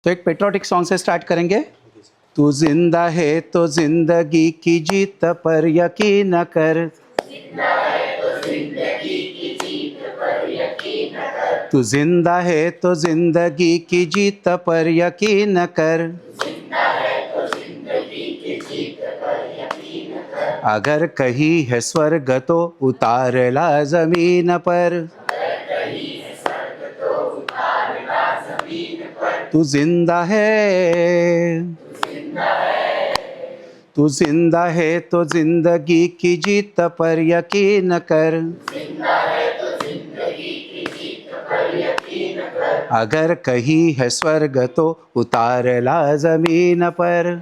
तो एक patriotic song से start करेंगे। तू जिंदा है तो जिंदगी की जीत पर यकीन कर, तू जिंदा है तो जिंदगी की जीत पर यकीन कर, अगर कहीं है स्वर्ग तो उतार ला जमीन पर, तू जिंदा है, तू जिंदा है तो जिंदगी की जीत पर यकीन कर, अगर कहीं है स्वर्ग तो उतार ला जमीन पर,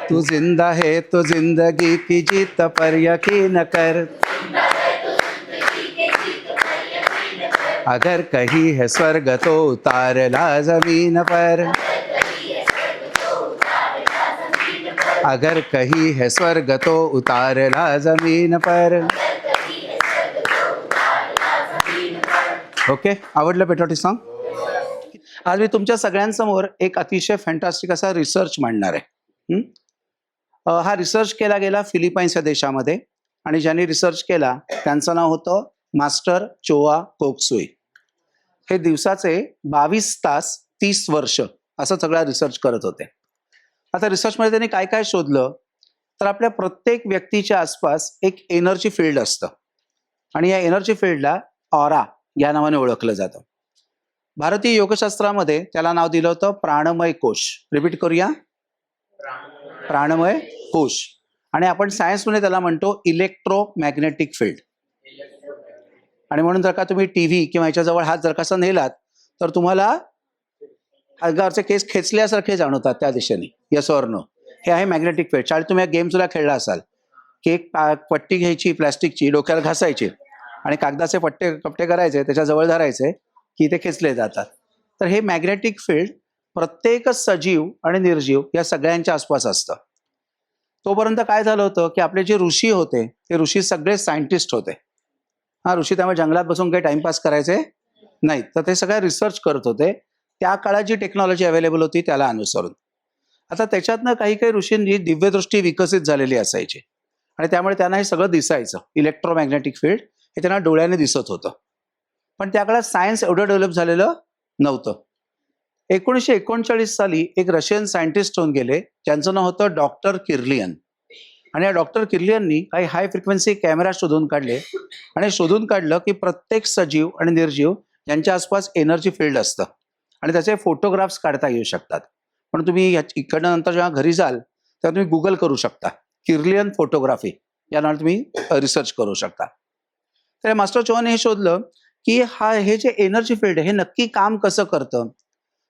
तू जिंदा है तो जिंदगी की जीत पर यकीन कर, अगर कहीं है स्वर्ग तो उतार ला जमीन पर, अगर कहीं है स्वर्ग तो उतार ला जमीन पर। ओके, आवडलं पेट्रियोटिक सॉन्ग? आज मी तुमच्या सगळ्यांसमोर एक अतिशय फॅन्टास्टिक असा रिसर्च मांडणार आहे। हा रिसर्च केला गेला फिलिपाईन्स या देशामध्ये आणि ज्यांनी रिसर्च केला त्यांचं नाव होतं मास्टर चोआ कोक्सुई। हे दिवसाचे 22 तास 30 वर्ष असं सगळा रिसर्च करत होते। आता रिसर्चमध्ये त्यांनी काय काय शोधलं तर आपल्या प्रत्येक व्यक्तीच्या आसपास एक एनर्जी फील्ड असतं आणि या एनर्जी फील्डला ऑरा या नावाने ओळखलं जातं। भारतीय योगशास्त्रामध्ये त्याला नाव दिलं होतं प्राणमय कोश। रिपीट करूया, प्राणमय कोश। आणि आपण सायन्समध्ये त्याला म्हणतो इलेक्ट्रोमॅग्नेटिक फील्ड। आणि म्हणून जर का तुम्ही टीव्ही किंवा याच्याजवळ हात जर कसा नेलात तर तुम्हाला अंगावरचे केस खेचल्यासारखे जाणवतात त्या दिशेने। Yes or no? हे आहे मॅग्नेटिक फील्ड। शाळेत तुम्ही गेम सुद्धा खेळला असाल की एक पट्टी घ्यायची प्लास्टिकची, डोक्याला घासायची आणि कागदाचे पट्टे कपटे करायचे, त्याच्याजवळ धरायचे की ते खेचले जातात। तर हे मॅग्नेटिक फील्ड प्रत्येक सजीव आणि निर्जीव या सगळ्यांच्या आसपास असतं। तोपर्यंत काय झालं होतं की आपले जे ऋषी होते ते ऋषी सगळे सायंटिस्ट होते। हा, ऋषी त्यामुळे जंगलात बसून काही टाइमपास करायचे नाही, तर ते सगळ्या रिसर्च करत होते त्या काळात जी टेक्नॉलॉजी अवेलेबल होती त्याला अनुसरून। आता त्याच्यातनं काही काही ऋषींनी दिव्यदृष्टी विकसित झालेली असायची आणि त्यामुळे त्यांना हे सगळं दिसायचं। इलेक्ट्रोमॅग्नेटिक फील्ड हे त्यांना डोळ्याने दिसत होतं, पण त्या काळात सायन्स एवढं डेव्हलप झालेलं नव्हतं। 1939 साली एक रशियन सायंटिस्ट होऊन गेले ज्यांचं नाव होतं डॉक्टर किर्लियन। आणि या डॉक्टर किर्लियननी काही हाय फ्रिक्वेन्सी कॅमेरा शोधून काढले आणि शोधून काढलं की प्रत्येक सजीव आणि निर्जीव यांच्या आसपास एनर्जी फील्ड असतं आणि त्याचे फोटोग्राफ्स काढता येऊ शकतात। पण तुम्ही इकडनं नंतर जेव्हा घरी जाल तेव्हा तुम्ही गुगल करू शकता, किर्लियन फोटोग्राफी या नावाने तुम्ही रिसर्च करू शकता। तर मास्टर चोआने हे शोधलं की हे जे एनर्जी फील्ड आहे हे नक्की काम कसं करतं।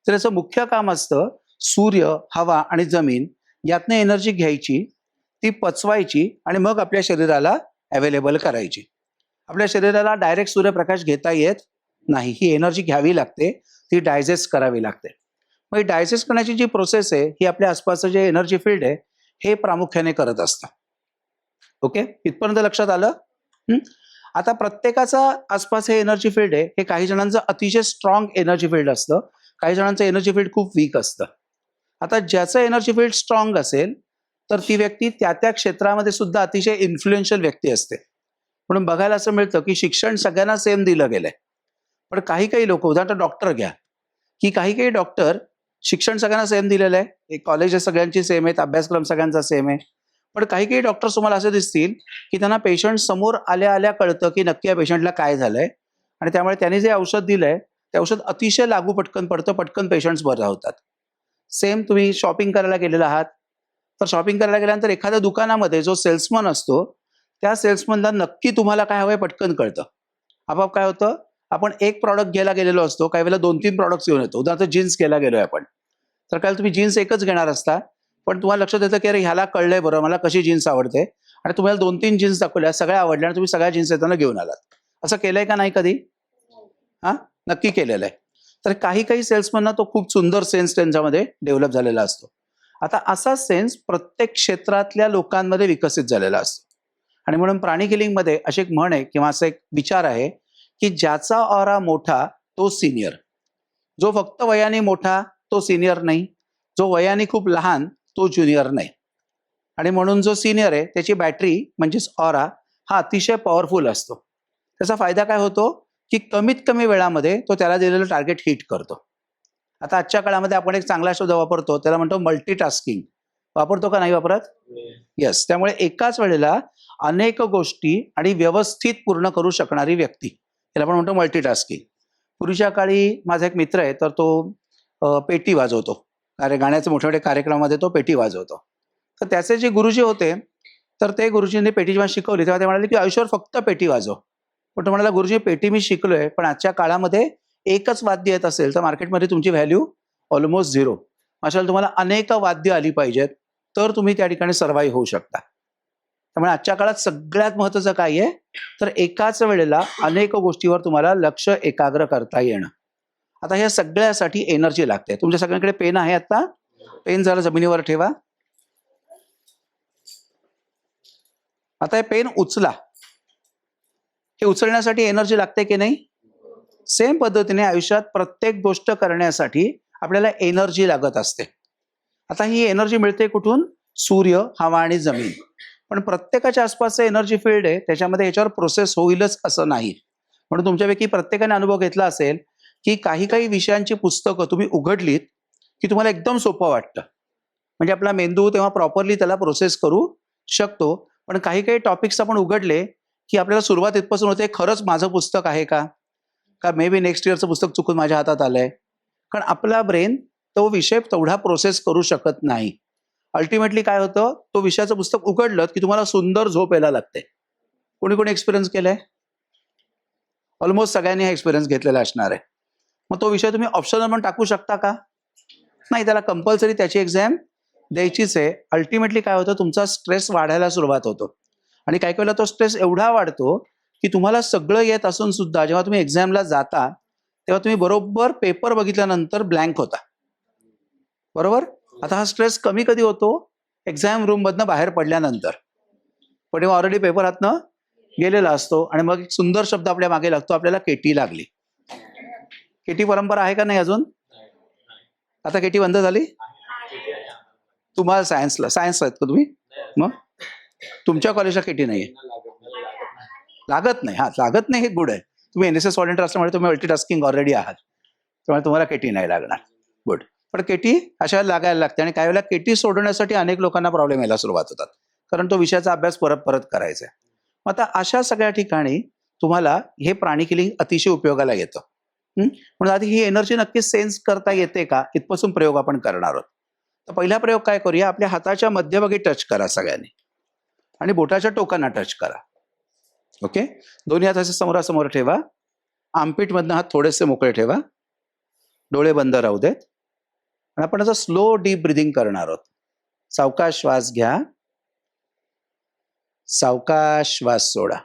तर याचं मुख्य काम असतं सूर्य, हवा आणि जमीन यातनं एनर्जी घ्यायची, ती पचवायची आणि मग आपल्या शरीराला अवेलेबल करायची। आपल्या शरीराला डायरेक्ट सूर्यप्रकाश घेता येत नाही, ही एनर्जी घ्यावी लागते, ती डायजेस्ट करावी लागते। मग डायजेस्ट करण्याची जी प्रोसेस आहे ही आपल्या आसपासचं जे एनर्जी फील्ड आहे हे प्रामुख्याने करत असतं। ओके, इथपर्यंत लक्षात आलं? आता प्रत्येकाचा आसपास हे एनर्जी फील्ड आहे हे काही जणांचं अतिशय स्ट्रॉंग एनर्जी फील्ड असतं, काही जणांचं एनर्जी फील्ड खूप वीक असतं। आता ज्याचं एनर्जी फील्ड स्ट्रॉंग असेल तर ती व्यक्ती त्या त्या क्षेत्रामध्ये सुद्धा अतिशय इन्फ्लुएन्शियल व्यक्ती असते। म्हणून बघायला असं मिळतं की शिक्षण सगळ्यांना सेम दिलं गेलंय, पण काही काही लोक, उदाहरण डॉक्टर घ्या, की काही काही डॉक्टर शिक्षण सगळ्यांना सेम दिलेलं आहे, कॉलेज सगळ्यांची सेम आहेत, अभ्यासक्रम सगळ्यांचा सेम आहे, पण काही काही डॉक्टर्स तुम्हाला असे दिसतील की त्यांना पेशंट समोर आल्या आल्या कळतं की नक्की या पेशंटला काय झालंय आणि त्यामुळे त्यांनी जे औषध दिलंय ते औषध अतिशय लागू पटकन पडतं, पटकन पेशंट्स बरे होतात। सेम तुम्ही शॉपिंग करायला गेलेला आहात तर शॉपिंग करायला गेल्यानंतर एखाद्या दुकानामध्ये जो सेल्समन असतो त्या सेल्समनला नक्की तुम्हाला काय हवंय पटकन कळतं। आपोआप काय होतं, आपण एक प्रॉडक्ट घ्यायला गेलेलो असतो, काही वेळेला 2-3 प्रॉडक्ट्स घेऊन येतो। उदाहरणार्थ जीन्स घ्यायला गेलोय आपण, तर काय तुम्ही जीन्स एकच घेणार असता, पण तुम्हाला लक्षात येतं की अरे ह्याला कळलंय बरं मला कशी जीन्स आवडते आणि तुम्हाला 2-3 जीन्स दाखवल्या, सगळ्या आवडल्या आणि तुम्ही सगळ्या जीन्स येताना घेऊन आलात। असं केलंय का नाही कधी? हा, नक्की केलेलं आहे। तर काही काही सेल्समनना तो खूप सुंदर सेन्स त्यांच्यामध्ये डेव्हलप झालेला असतो। आता असा सेन्स प्रत्येक क्षेत्रातल्या लोकांमध्ये विकसित झालेला असतो आणि म्हणून प्राणिक हिलिंगमध्ये अशी एक म्हण आहे किंवा असा एक विचार आहे की ज्याचा ऑरा मोठा तो सिनियर. जो फक्त वयाने मोठा तो सिनियर नाही, जो वयाने खूप लहान तो ज्युनियर नाही. आणि म्हणून जो सिनियर आहे त्याची बॅटरी म्हणजेच ऑरा हा अतिशय पॉवरफुल असतो. त्याचा फायदा काय होतो की कमीत कमी वेळामध्ये तो त्याला दिलेलं टार्गेट हिट करतो. आता आजच्या काळामध्ये आपण एक चांगला शब्द वापरतो, त्याला म्हणतो मल्टीटास्किंग. वापरतो का नाही वापरत? येस. त्यामुळे एकाच वेळेला अनेक गोष्टी आणि व्यवस्थित पूर्ण करू शकणारी व्यक्ती, त्याला आपण म्हणतो मल्टीटास्किंग. पूर्वीच्या काळी माझा एक मित्र आहे, तर तो पेटी वाजवतो. गाण्याचे मोठे मोठे कार्यक्रमामध्ये तो पेटी वाजवतो. तर त्याचे जे गुरुजी होते, तर ते गुरुजींनी पेटी जेव्हा शिकवली तेव्हा ते म्हणाले की आयुष्यावर फक्त पेटी वाजव. पण तो म्हणाला गुरुजी पेटी मी शिकलोय, पण आजच्या काळामध्ये एकच वाद्य येत असेल तर मार्केटमध्ये तुमची व्हॅल्यू ऑलमोस्ट झिरो. अशा तुम्हाला अनेक वाद्य आली पाहिजेत तर तुम्ही त्या ठिकाणी सर्व्हाइव्ह होऊ शकता. त्यामुळे आजच्या काळात सगळ्यात महत्त्वाचं काय आहे तर एकाच वेळेला अनेक गोष्टीवर तुम्हाला लक्ष एकाग्र करता येणं. आता ह्या सगळ्यासाठी एनर्जी लागते. तुमच्या सगळ्यांकडे पेन आहे? आता पेन जरा जमिनीवर ठेवा. आता हे पेन उचला. हे उचलण्यासाठी एनर्जी लागते की नाही? सेम पद्धतीने आयुष्यात प्रत्येक गोष्ट करण्यासाठी आपल्याला एनर्जी लागत असते. आता ही एनर्जी मिळते कुठून? सूर्य, हवा आणि जमीन. पण प्रत्येकाच्या आसपासचं एनर्जी फील्ड आहे, त्याच्यामध्ये याच्यावर प्रोसेस होईलच असं नाही. म्हणून तुमच्यापैकी प्रत्येकाने अनुभव घेतला असेल की काही काही विषयांची पुस्तकं तुम्ही उघडलीत की तुम्हाला एकदम सोपं वाटतं. म्हणजे आपला मेंदू तेव्हा प्रॉपरली त्याला प्रोसेस करू शकतो. पण काही काही टॉपिक्स आपण उघडले की आपल्याला सुरुवात इथपासून होते, खरंच माझं पुस्तक आहे का मे बी नेक्स्ट इयरचं पुस्तक चुकून माझ्या हातात आलंय. कारण आपला ब्रेन तो विषय तेवढा प्रोसेस करू शकत नाही. अल्टिमेटली काय होतं, तो विषयाचं पुस्तक उघडलं की तुम्हाला सुंदर झोप यायला लागते. कोणी कोणी एक्सपिरियन्स केलाय? ऑलमोस्ट सगळ्यांनी हा एक्सपिरियन्स घेतलेला असणार आहे. मग तो विषय तुम्ही ऑप्शनल पण टाकू शकता का? नाही, त्याला कंपल्सरी त्याची एक्झाम द्यायचीच आहे. अल्टिमेटली काय होतं, तुमचा स्ट्रेस वाढायला सुरुवात होतो. आणि काही वेळेला तो स्ट्रेस एवढा वाढतो की तुम्हाला सगळं येत असून सुद्धा जेव्हा तुम्ही एक्झामला जाता तेव्हा तुम्ही बरोबर पेपर बघितल्यानंतर ब्लँक होता. बरोबर? आता हा स्ट्रेस कमी कधी होतो? एक्झाम रूम मधनं बाहेर पडल्यानंतर. पण तेव्हा ऑलरेडी पेपर हातनं गेलेला असतो आणि मग एक सुंदर शब्द आपल्या मागे लागतो, आपल्याला केटी लागली. केटी परंपरा आहे का नाही अजून? आता केटी बंद झाली? तुम्हाला सायन्स आहेत का तुम्ही? मग तुमच्या कॉलेजला केटी नाहीये? लागत नाही. हा, लागत नाही हे गुड आहे. तुम्ही NSS व्हॉलंटियर असल्यामुळे तुम्ही मल्टीटास्किंग ऑलरेडी आहात, त्यामुळे तुम्हाला केटी नाही लागणार. गुड. पण केटी अशा लागायला लागते आणि काही वेळेला केटी सोडवण्यासाठी अनेक लोकांना प्रॉब्लेम यायला सुरुवात होतात, कारण तो विषयाचा अभ्यास परत परत करायचा आहे. मग आता अशा सगळ्या ठिकाणी तुम्हाला हे प्राणिक हिलिंग अतिशय उपयोगाला येतं. म्हणून आधी ही एनर्जी नक्कीच सेन्स करता येते का, इथपासून प्रयोग आपण करणार आहोत. तर पहिला प्रयोग काय करूया, आपल्या हाताच्या मध्यभागी टच करा सगळ्यांनी आणि बोटाच्या टोकांना टच करा. ओके, दोन्ही हात असे समोरासमोर ठेवा. आर्मपिट मधनं हात थोडेसे मोकळे ठेवा. डोळे बंद राहू देत. आणि आपण असं स्लो डीप ब्रिदिंग करणार आहोत. सावकाश श्वास घ्या, सावकाश श्वास सोडा.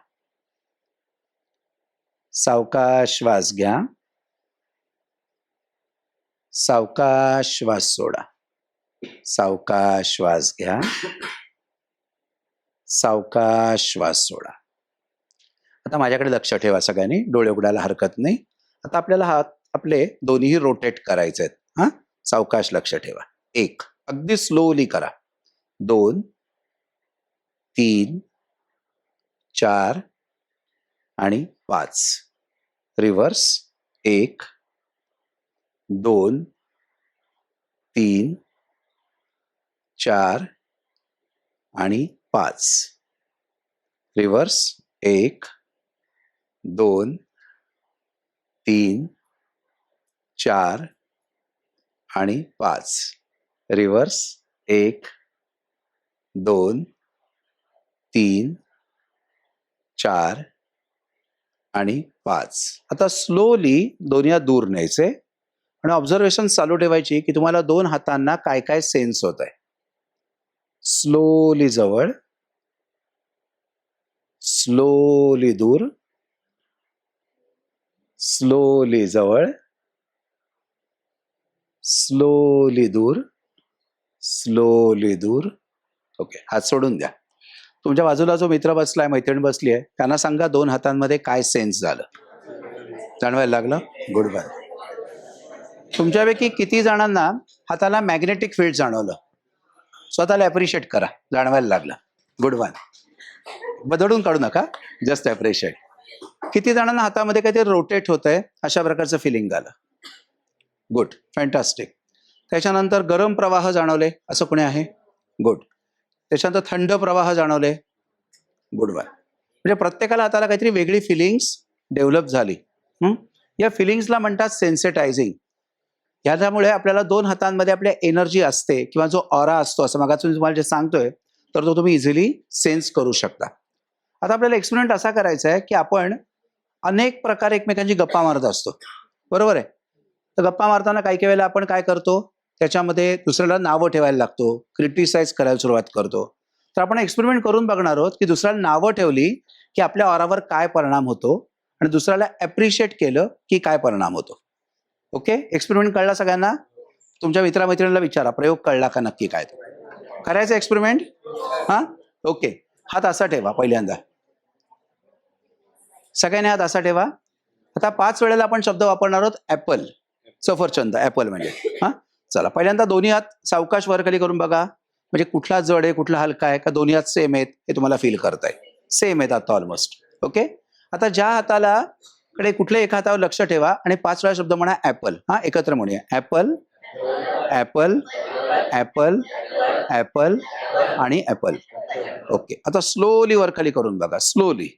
सावकाश श्वास घ्या, सावकाश श्वास सोडा. सावकाश श्वास घ्या, सावकाश श्वास सोडा. आता माझ्याकडे लक्ष ठेवा सगळ्यांनी, डोळे उघडायला हरकत नाही. आता आपल्याला हात आपले दोन्ही रोटेट करायचे आहेत. हा, सावकाश लक्ष ठेवा. 1, अगदी स्लोली करा. 2, 3, 4 आणि 5. रिव्हर्स. 1, 2, 3, 4 आणि 5. रिव्हर्स. 1, 2, 3, 4 आणि 5. रिव्हर्स. 1, 2, 3, 4 आणि 5. आता स्लोली दोन्ही हात दूर न्यायचे आणि ऑब्झर्वेशन चालू ठेवायची की तुम्हाला दोन हातांना काय काय सेन्स होत आहे. स्लोली जवळ, स्लोली दूर, स्लोली जवळ, स्लोली दूर, स्लोली दूर. ओके, हात सोडून द्या. तुमच्या बाजूला जो मित्र बसलाय, मैत्रीण बसली आहे, त्यांना सांगा दोन हातांमध्ये काय सेन्स झालं. जाणवायला लागलं? Good bye. तुमच्यापैकी किती जणांना हाताला मॅग्नेटिक फील्ड जाणवलं? स्वतःला ॲप्रिशिएट करा, जाणवायला लागलं. Good bye. बदडून काढू नका, जस्ट ॲप्रिशिएट. किती जणांना हातामध्ये काहीतरी रोटेट होत आहे अशा प्रकारचं फिलिंग आलं? Good, fantastic. त्याच्यानंतर गरम प्रवाह जाणवले असं कोणी आहे? गुड. त्याच्यानंतर थंड प्रवाह जाणवले? Good bye. म्हणजे प्रत्येकाला हाताला काहीतरी वेगळी फिलिंग्स डेव्हलप झाली. या फिलिंग्सला म्हणतात सेन्सिटायझिंग. ह्याच्यामुळे आपल्याला दोन हातांमध्ये आपल्या एनर्जी असते किंवा जो ऑरा असतो असं मगाच मी तुम्हाला जे सांगतोय तर तो तुम्ही इझिली सेन्स करू शकता. आता आपल्याला एक्सपेरिमेंट असा करायचा आहे की आपण अनेक प्रकारे एकमेकांची गप्पा मारत असतो, बरोबर आहे? तर गप्पा मारताना काही काही वेळेला आपण काय करतो, त्याच्यामध्ये दुसऱ्याला नावं ठेवायला लागतो, क्रिटिसाइज करायला सुरुवात करतो. तर आपण एक्सपेरिमेंट करून बघणार आहोत की दुसऱ्याला नावं ठेवली की आपल्या ऑरावर काय परिणाम होतो आणि दुसऱ्याला ॲप्रिशिएट केलं की काय परिणाम होतो. ओके, एक्सपेरिमेंट कळला सगळ्यांना? तुमच्या मित्रामैत्रिणीला विचारा, प्रयोग कळला का नक्की काय तो. करायचं एक्सपेरिमेंट? हां, ओके. हात असा ठेवा पहिल्यांदा, सगळ्यांनी हात असा ठेवा. आता 5 वेळेला आपण शब्द वापरणार आहोत ॲपल, सफरचंद, ॲपल म्हणजे. हां, चला पहिल्यांदा दोन्ही हात सावकाश वर खाली करून बघा, म्हणजे कुठला जड आहे कुठला हलका आहे का दोन्ही हात सेम आहेत हे तुम्हाला फील करताय. सेम आहेत आता ऑलमोस्ट. ओके, आता ज्या हाताला कडे कुठल्या एका हातावर लक्ष ठेवा आणि 5 वेळा शब्द म्हणा ॲपल. हां, एकत्र म्हणूया, ॲपल, ॲपल, ॲपल, ॲपल आणि ॲपल. ओके, आता स्लोली वर खाली करून बघा, स्लोली.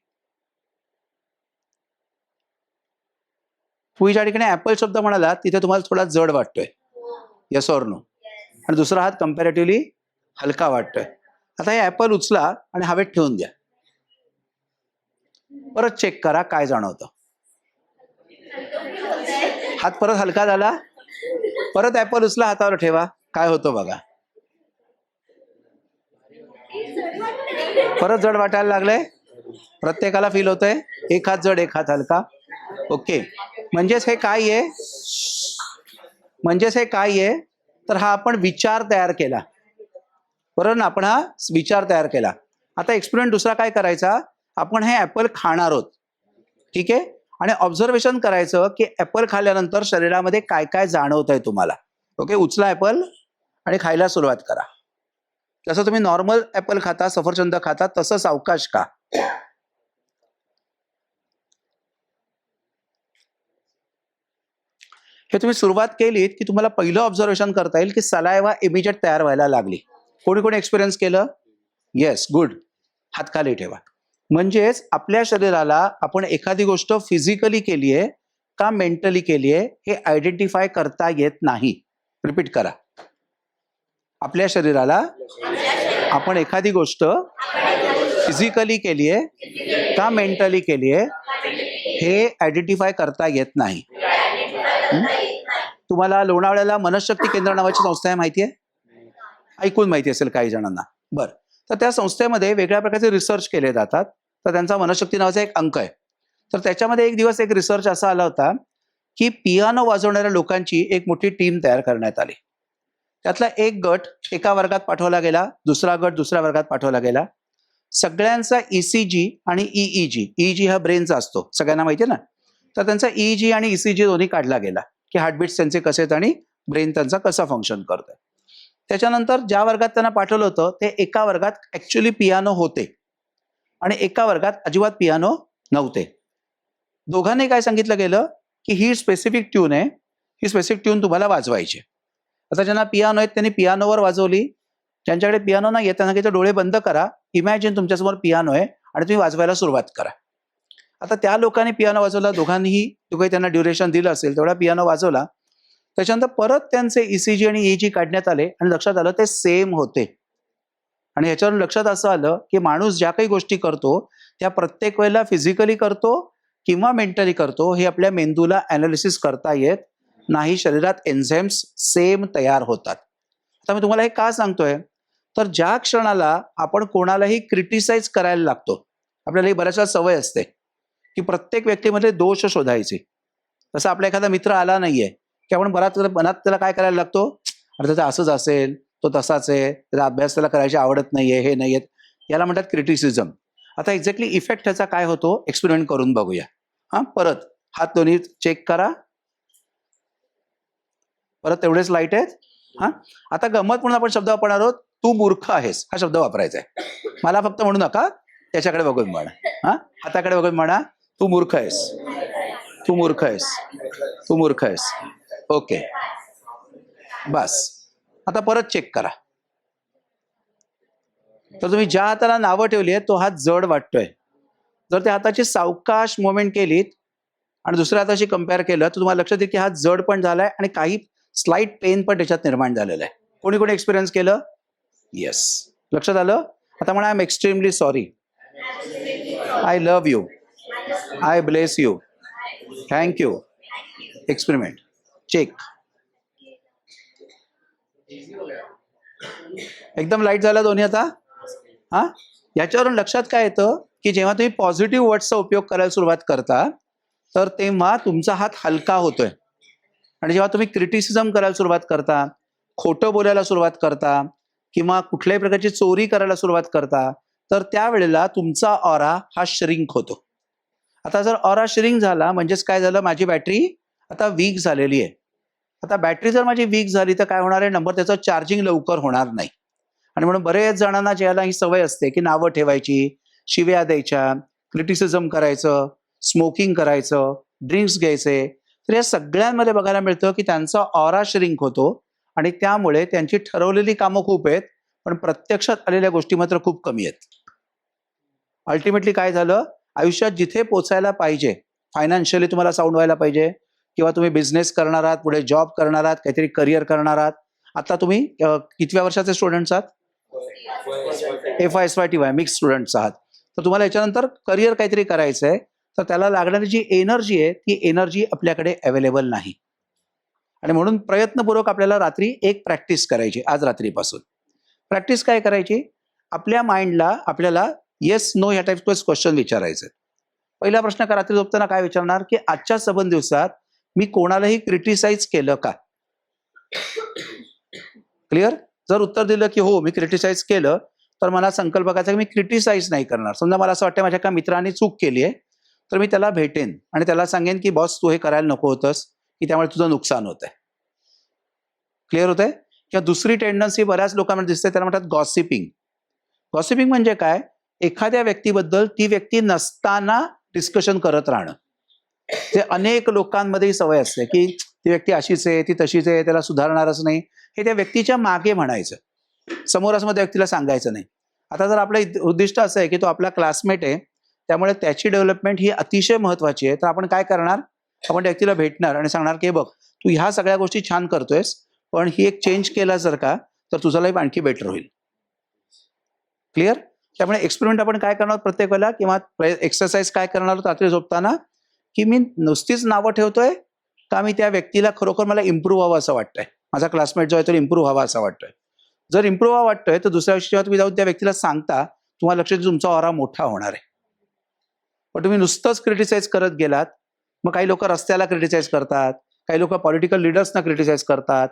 तुम्ही ज्या ठिकाणी ॲपल शब्द म्हणाला तिथे तुम्हाला थोडा जड वाटतोय, येस ऑर नो? आणि दुसरा हात कम्पॅरेटिव्हली हलका वाटतोय. आता हे ॲपल उचला आणि हवेत ठेवून द्या. परत चेक करा काय जाणवतं. हात परत हलका झाला, परत ॲपल उचला, हातावर ठेवा, काय होतं बघा. परत जड वाटायला लागलंय, प्रत्येकाला फील होतंय, एक हात जड एक हात हलका. ओके, म्हणजेच हे काय आहे, म्हणजेच हे काय आहे तर हा आपण विचार तयार केला, बरोबर ना? आपण हा विचार तयार केला. आता एक्सपेरिमेंट दुसरा काय करायचा, आपण हे ॲपल खाणार आहोत, ठीक आहे? आणि ऑब्झर्वेशन करायचं की ॲपल खाल्ल्यानंतर शरीरामध्ये काय काय जाणवत आहे तुम्हाला. ओके, उचला ॲपल आणि खायला सुरुवात करा. जसं तुम्ही नॉर्मल ॲपल खाता, सफरचंद खाता, तसं सावकाश का. हे तुम्ही सुरुवात केलीत की तुम्हाला पहिलं ऑब्झर्वेशन करता येईल की सलायवा इमिजिएट तयार व्हायला लागली. कोणी कोणी एक्सपिरियन्स केलं? Yes, good. हात खाली ठेवा. म्हणजेच आपल्या शरीराला आपण एखादी गोष्ट फिजिकली केली आहे का मेंटली केली आहे हे आयडेंटिफाय करता येत नाही. रिपीट करा, आपल्या शरीराला आपण एखादी गोष्ट फिजिकली केली आहे का मेंटली केली आहे हे आयडेंटिफाय करता येत नाही. तुम्हाला लोणावळ्याला मनशक्ती केंद्र नावाची संस्था आहे, माहिती आहे? ऐकून माहिती असेल काही जणांना. बरं, तर त्या संस्थेमध्ये वेगळ्या प्रकारचे रिसर्च केले जातात. तर त्यांचा मनशक्ती नावाचा एक अंक आहे. तर त्याच्यामध्ये एक दिवस एक रिसर्च असा आला होता की पियानो वाजवणाऱ्या लोकांची एक मोठी टीम तयार करण्यात आली. त्यातला एक गट एका वर्गात पाठवला गेला, दुसरा गट दुसऱ्या वर्गात पाठवला गेला. सगळ्यांचा ECG आणि EEG हा ब्रेनचा असतो, सगळ्यांना माहिती आहे ना? तर त्यांचा EEG आणि ECG दोन्ही काढला गेला की हार्टबीट्स त्यांचे कसे आहेत आणि ब्रेन त्यांचा कसा फंक्शन करतोय. त्याच्यानंतर ज्या वर्गात त्यांना पाठवलं होतं ते एका वर्गात ॲक्च्युली पियानो होते आणि एका वर्गात अजिबात पियानो नव्हते. दोघांनी काय सांगितलं गेलं की ही स्पेसिफिक ट्यून आहे, ही स्पेसिफिक ट्यून तुम्हाला वाजवायची. आता ज्यांना पियानो आहेत त्यांनी पियानोवर वाजवली, ज्यांच्याकडे पियानो नाही आहे त्यांना काही डोळे बंद करा, इमॅजिन तुमच्यासमोर पियानो आहे आणि तुम्ही वाजवायला सुरुवात करा. आता त्या लोकांनी पियानो वाजवला, दोघांनीही जो काही त्यांना ड्युरेशन दिलं असेल तेवढा पियानो वाजवला. त्याच्यानंतर परत त्यांचे ECG आणि EEG काढण्यात आले आणि लक्षात आलं ते सेम होते. आणि ह्याच्यावरून लक्षात असं आलं की माणूस ज्या काही गोष्टी करतो त्या प्रत्येक वेळेला फिजिकली करतो किंवा मेंटली करतो हे आपल्या मेंदूला ॲनालिसिस करता येत नाही. शरीरात एन्झाईम्स सेम तयार होतात. आता मी तुम्हाला हे का सांगतोय तर ज्या क्षणाला आपण कोणालाही क्रिटिसाइज करायला लागतो, आपल्याला ही बऱ्याचशा सवय असते की प्रत्येक व्यक्तीमध्ये दोष शोधायचे. तसं आपला एखादा मित्र आला नाहीये की आपण बराच मनात त्याला काय करायला लागतो, अरे त्याचं असंच असेल, तो तसाच आहे, त्याचा अभ्यास त्याला करायची आवडत नाहीये, हे नाहीये, याला म्हणतात क्रिटिसिझम. आता एक्झॅक्टली इफेक्ट ह्याचा काय होतो एक्सपेरिमेंट करून बघूया. हां, परत हात दोन्ही चेक करा. परत तेवढेच लाईट आहेत. हा, आता गंमत म्हणून आपण शब्द वापरणार आहोत. तू मूर्ख आहेस हा शब्द वापरायचा आहे. मला फक्त म्हणू नका, त्याच्याकडे बघून म्हणा. हा, हाताकडे बघून म्हणा, तू मूर्ख आहेस, तू मूर्ख आहेस, तू मूर्ख आहेस. ओके, बस. आता परत चेक करा. तर तुम्ही ज्या हाताला नावं ठेवली आहेत तो हात जड वाटतोय. जर त्या हाताची सावकाश मुवमेंट केलीत आणि दुसऱ्या हाताशी कम्पेअर केलं तर तुम्हाला लक्षात येईल की हात जड पण झालाय आणि काही स्लाइट पेन पण त्याच्यात निर्माण झालेलं आहे. कोणी कोणी एक्सपिरियन्स केलं? येस, लक्षात आलं. आता म्हणा, I am extremely sorry, I love you, I bless you, thank you. Experiment, check. एकदम लाईट झाला दोन्ही आता. हा, याच्यावरून लक्षात काय येतं की जेव्हा तुम्ही पॉझिटिव्ह वर्ड्सचा उपयोग करायला सुरुवात करता तर तेव्हा तुमचा हात हलका होतोय. आणि जेव्हा तुम्ही क्रिटिसिझम करायला सुरुवात करता, खोटं बोलायला सुरुवात करता किंवा कुठल्याही प्रकारची चोरी करायला सुरुवात करता तर त्यावेळेला तुमचा ऑरा हा श्रिंक होतो. आता जर ऑरा श्रिंक झाला म्हणजेच काय झालं, माझी बॅटरी आता वीक झालेली आहे. आता बॅटरी जर माझी वीक झाली तर काय होणार आहे, नंबर त्याचं चार्जिंग लवकर होणार नाही. आणि म्हणून बरेच जणांना ज्याला ही सवय असते की नावं ठेवायची, शिव्या द्यायच्या, क्रिटिसिझम करायचं, स्मोकिंग करायचं, ड्रिंक्स घ्यायचे, तर या सगळ्यांमध्ये बघायला मिळतं की त्यांचा ऑरा श्रिंक होतो आणि त्यामुळे त्यांची ठरवलेली कामं खूप आहेत पण प्रत्यक्षात आलेल्या गोष्टी मात्र खूप कमी आहेत. अल्टिमेटली काय झालं, आयुष्यात जिथे पोचायला पाहिजे, फायनान्शियली तुम्हाला साऊंड व्हायला पाहिजे किंवा तुम्ही बिझनेस करणार आहात, पुढे जॉब करणार आहात, काहीतरी करिअर करणार आहात. आता तुम्ही कितव्या वर्षाचे स्टुडंट्स आहात? FY/SY मिक्स स्टुडंट्स आहात. तर तुम्हाला याच्यानंतर करिअर काहीतरी करायचं आहे तर त्याला लागणारी जी एनर्जी आहे ती एनर्जी आपल्याकडे अवेलेबल नाही. आणि म्हणून प्रयत्नपूर्वक आपल्याला रात्री एक प्रॅक्टिस करायची. आज रात्रीपासून प्रॅक्टिस काय करायची, आपल्या माइंडला आपल्याला येस नो ह्या टाईपचे क्वेश्चन विचारायचे. पहिला प्रश्न का रात्री झोपताना काय विचारणार की आजच्या सबंध दिवसात मी कोणालाही क्रिटिसाइज केलं का? क्लिअर? जर उत्तर दिलं की हो मी क्रिटिसाइज केलं तर मला संकल्प करायचा की मी क्रिटिसाइज नाही करणार. समजा मला असं वाटतं माझ्या एका मित्राने चूक केली आहे तर मी त्याला भेटेन आणि त्याला सांगेन की बॉस तू हे करायला नको होतंस की त्यामुळे तुझं नुकसान होत आहे. क्लिअर होत आहे? किंवा दुसरी टेंडन्सी बऱ्याच लोकांमध्ये दिसते, त्याला म्हणतात गॉसिपिंग. गॉसिपिंग म्हणजे काय, एखाद्या व्यक्तीबद्दल ती व्यक्ती नसताना डिस्कशन करत राहणं. ते अनेक लोकांमध्ये सवय असते की ती व्यक्ती अशीच आहे, ती तशीच आहे, त्याला सुधारणारच नाही, हे त्या व्यक्तीच्या मागे म्हणायचं, समोरासमोर त्या व्यक्तीला सांगायचं नाही. आता जर आपलं उद्दिष्ट असं आहे की तो आपला क्लासमेट आहे त्यामुळे त्याची डेव्हलपमेंट ही अतिशय महत्वाची आहे, तर आपण काय करणार, आपण त्या व्यक्तीला भेटणार आणि सांगणार की बघ तू ह्या सगळ्या गोष्टी छान करतोयस पण ही एक चेंज केला जर का तर तुझा लाईफ आणखी बेटर होईल. क्लिअर? त्यामुळे एक्सपेरिमेंट आपण काय करणार प्रत्येक वेळेला किंवा एक्सरसाइज काय करणार रात्री झोपताना की मी नुसतीच नावं ठेवतोय का मी त्या व्यक्तीला खरोखर मला इम्प्रूव्ह व्हावं असं वाटतंय, माझा क्लासमेट जो आहे तो इम्प्रूव्ह व्हावा असं वाटतोय. जर इम्प्रूव्ह व्हावं वाटतोय तर दुसऱ्या दिवशी जेव्हा तुम्ही जाऊन त्या व्यक्तीला सांगता तुम्हाला लक्षात येईल तुमचा ऑरा मोठा होणार आहे. पण तुम्ही नुसतंच क्रिटिसाइज करत गेलात, मग काही लोक रस्त्याला क्रिटिसाइज करतात, काही लोक पॉलिटिकल लिडर्सना क्रिटिसाइज करतात.